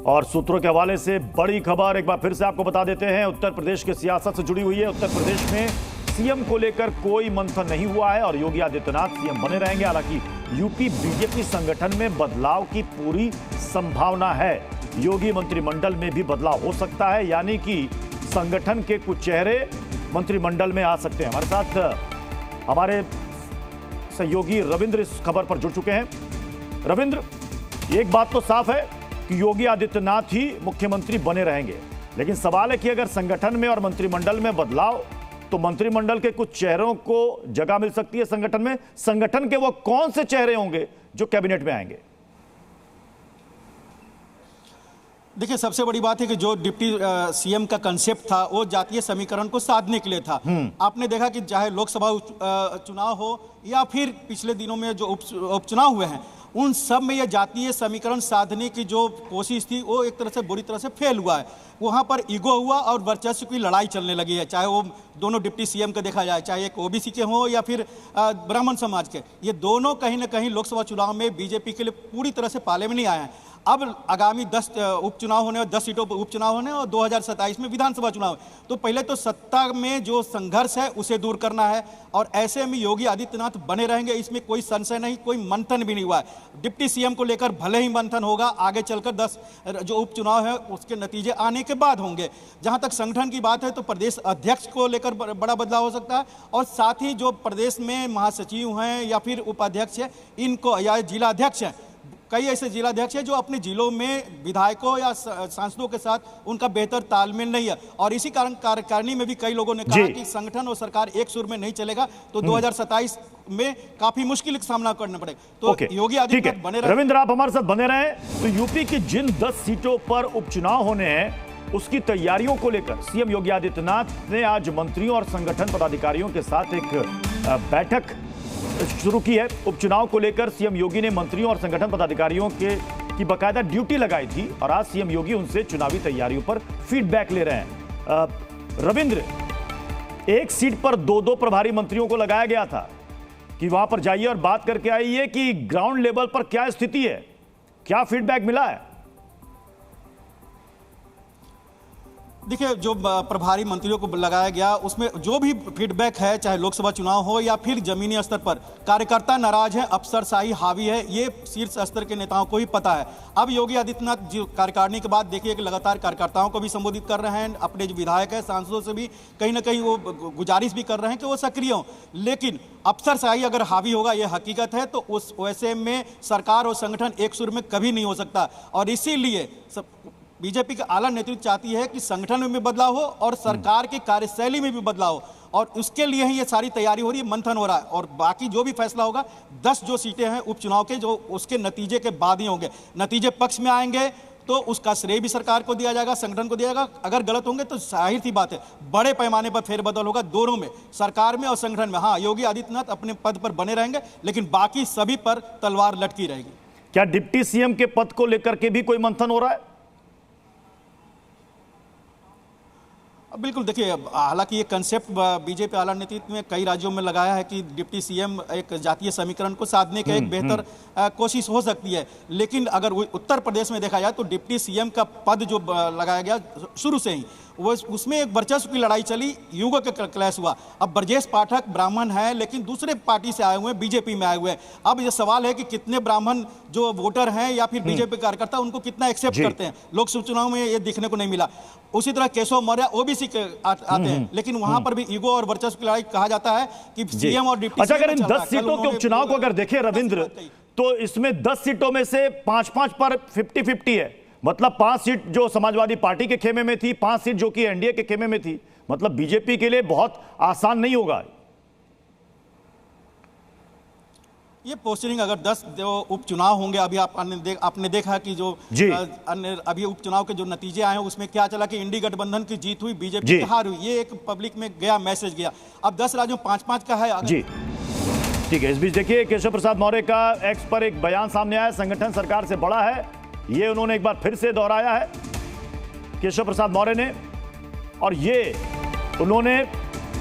और सूत्रों के हवाले से बड़ी खबर एक बार फिर से आपको बता देते हैं, उत्तर प्रदेश की सियासत से जुड़ी हुई है। उत्तर प्रदेश में सीएम को लेकर कोई मंथन नहीं हुआ है और योगी आदित्यनाथ सीएम बने रहेंगे। हालांकि यूपी बीजेपी संगठन में बदलाव की पूरी संभावना है। योगी मंत्रिमंडल में भी बदलाव हो सकता है, यानी कि संगठन के कुछ चेहरे मंत्रिमंडल में आ सकते हैं। हमारे साथ हमारे सहयोगी रविंद्र इस खबर पर जुड़ चुके हैं। रविंद्र, एक बात तो साफ है कि योगी आदित्यनाथ ही मुख्यमंत्री बने रहेंगे, लेकिन सवाल है कि अगर संगठन में और मंत्रिमंडल में बदलाव, तो मंत्रिमंडल के कुछ चेहरों को जगह मिल सकती है संगठन में। संगठन के वो कौन से चेहरे होंगे जो कैबिनेट में आएंगे? देखिए, सबसे बड़ी बात है कि जो डिप्टी सीएम का कंसेप्ट था वो जातीय समीकरण को साधने के लिए था। आपने देखा कि चाहे लोकसभा चुनाव हो या फिर पिछले दिनों में जो उपचुनाव हुए हैं, उन सब में यह जातीय समीकरण साधने की जो कोशिश थी वो एक तरह से बुरी तरह से फेल हुआ है। वहाँ पर ईगो हुआ और वर्चस्व की लड़ाई चलने लगी है। चाहे वो दोनों डिप्टी सीएम का देखा जाए, चाहे एक ओबीसी के हों या फिर ब्राह्मण समाज के, ये दोनों कहीं ना कहीं लोकसभा चुनाव में बीजेपी के लिए पूरी तरह से पाले में नहीं आए हैं। अब आगामी 10 उपचुनाव होने और 10 सीटों पर उपचुनाव होने और 2027 में विधानसभा चुनाव। तो पहले तो सत्ता में जो संघर्ष है उसे दूर करना है और ऐसे में योगी आदित्यनाथ बने रहेंगे, इसमें कोई संशय नहीं, कोई मंथन भी नहीं हुआ है। डिप्टी सीएम को लेकर भले ही मंथन होगा, आगे चलकर 10 जो उपचुनाव है उसके नतीजे आने के बाद होंगे। जहां तक संगठन की बात है तो प्रदेश अध्यक्ष को लेकर बड़ा बदलाव हो सकता है और साथ ही जो प्रदेश में महासचिव हैं या फिर उपाध्यक्ष है इनको या जिला अध्यक्ष हैं, कई ऐसे जिलाध्यक्ष हैं जो अपने जिलों में विधायकों या सांसदों के साथ उनका बेहतर तालमेल नहीं है और इसी कारण कार्यकारिणी में भी कई लोगों ने कहा कि संगठन और सरकार एक सुर में नहीं चलेगा तो 2027 में काफी मुश्किल का सामना करना पड़ेगा। तो योगी आदित्यनाथ बने रहे। रविंद्र, आप हमारे साथ बने रहे। तो यूपी की जिन 10 सीटों पर उपचुनाव होने हैं उसकी तैयारियों को लेकर सीएम योगी आदित्यनाथ ने आज मंत्रियों और संगठन पदाधिकारियों के साथ एक बैठक शुरू की है। उपचुनाव को लेकर सीएम योगी ने मंत्रियों और संगठन पदाधिकारियों की बकायदा ड्यूटी लगाई थी और आज सीएम योगी उनसे चुनावी तैयारियों पर फीडबैक ले रहे हैं। रविंद्र, एक सीट पर 2-2 प्रभारी मंत्रियों को लगाया गया था कि वहां पर जाइए और बात करके आइए कि ग्राउंड लेवल पर क्या स्थिति है, क्या फीडबैक मिला है? देखिए, जो प्रभारी मंत्रियों को लगाया गया उसमें जो भी फीडबैक है, चाहे लोकसभा चुनाव हो या फिर जमीनी स्तर पर, कार्यकर्ता नाराज है, अफसरशाही हावी है, ये शीर्ष स्तर के नेताओं को ही पता है। अब योगी आदित्यनाथ जो कार्यकारिणी के बाद देखिए कि लगातार कार्यकर्ताओं को भी संबोधित कर रहे हैं, अपने जो विधायक है सांसदों से भी कहीं ना कहीं वो गुजारिश भी कर रहे हैं कि वो सक्रिय हों। लेकिन अफसरशाही अगर हावी होगा, ये हकीकत है, तो उस वैसे में सरकार और संगठन एक सुर में कभी नहीं हो सकता और इसीलिए बीजेपी का आला नेतृत्व चाहती है कि संगठन में भी बदलाव हो और सरकार की कार्यशैली में भी बदलाव हो और उसके लिए ही ये सारी तैयारी हो रही है, मंथन हो रहा है और बाकी जो भी फैसला होगा 10 जो सीटें हैं उपचुनाव के, जो उसके नतीजे के बाद ही होंगे। नतीजे पक्ष में आएंगे तो उसका श्रेय भी सरकार को दिया जाएगा, संगठन को दिया जाएगा। अगर गलत होंगे तो जाहिर सी बात है बड़े पैमाने पर फेरबदल होगा दोनों में, सरकार में और संगठन में। हाँ, योगी आदित्यनाथ अपने पद पर बने रहेंगे लेकिन बाकी सभी पर तलवार लटकी रहेगी। क्या डिप्टी सीएम के पद को लेकर के भी कोई मंथन हो रहा है? बिल्कुल, देखिए, हालांकि ये कंसेप्ट बीजेपी आला नेतृत्व में कई राज्यों में लगाया है कि डिप्टी सीएम एक जातीय समीकरण को साधने की एक बेहतर कोशिश हो सकती है, लेकिन अगर उत्तर प्रदेश में देखा जाए तो डिप्टी सीएम का पद जो लगाया गया शुरू से ही वो उसमें एक वर्चस्व की लड़ाई चली, युगों के क्लैश हुआ। अब ब्रजेश पाठक ब्राह्मण है लेकिन दूसरे पार्टी से आए हुए हैं, बीजेपी में आए हुए हैं। अब ये सवाल है कि कितने ब्राह्मण जो वोटर हैं या फिर बीजेपी कार्यकर्ता उनको कितना एक्सेप्ट करते हैं। लोकसभा चुनाव में ये दिखने को नहीं मिला। उसी तरह केशव मौर्य ओबीसी के आते हैं लेकिन वहां पर भी ईगो और वर्चस्व की लड़ाई कहा जाता है कि सीएम और डिप्टी। अच्छा, अगर इन 10 सीटों के उपचुनाव को अगर देखें रविंद्र, तो इसमें 10 सीटों में से 5-5 पर 50-50 है। मतलब 5 सीट जो समाजवादी पार्टी के खेमे में थी, 5 सीट जो कि एनडीए के खेमे में थी। मतलब बीजेपी के लिए बहुत आसान नहीं होगा ये पोस्टरिंग। अगर 10 जो उपचुनाव होंगे, अभी आपने देखा कि जो अन्य अभी उपचुनाव के जो नतीजे आए हैं उसमें क्या चला कि इंडी गठबंधन की जीत हुई, बीजेपी की हार हुई। ये एक पब्लिक में गया मैसेज गया। अब 10 राज्यों 5-5 का है जी। ठीक है, इस बीच देखिए केशव प्रसाद मौर्य का एक्स पर एक बयान सामने आया, संगठन सरकार से बड़ा है, ये उन्होंने एक बार फिर से दोहराया है केशव प्रसाद मौर्य ने। और ये उन्होंने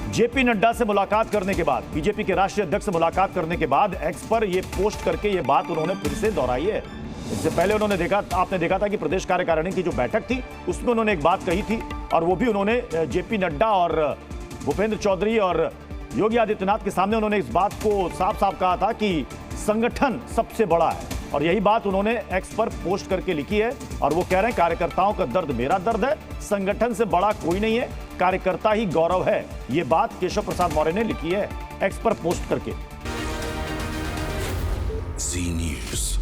जेपी नड्डा से मुलाकात करने के बाद, बीजेपी के राष्ट्रीय अध्यक्ष से मुलाकात करने के बाद एक्स पर ये पोस्ट करके ये बात उन्होंने फिर से दोहराई है। इससे पहले उन्होंने आपने देखा था कि प्रदेश कार्यकारिणी की जो बैठक थी उसमें उन्होंने एक बात कही थी, और वो भी उन्होंने जेपी नड्डा और भूपेंद्र चौधरी और योगी आदित्यनाथ के सामने उन्होंने इस बात को साफ साफ कहा था कि संगठन सबसे बड़ा है। और यही बात उन्होंने एक्स पर पोस्ट करके लिखी है, और वो कह रहे हैं कार्यकर्ताओं का दर्द मेरा दर्द है, संगठन से बड़ा कोई नहीं है, कार्यकर्ता ही गौरव है। ये बात केशव प्रसाद मौर्य ने लिखी है एक्स पर पोस्ट करके। जी न्यूज़।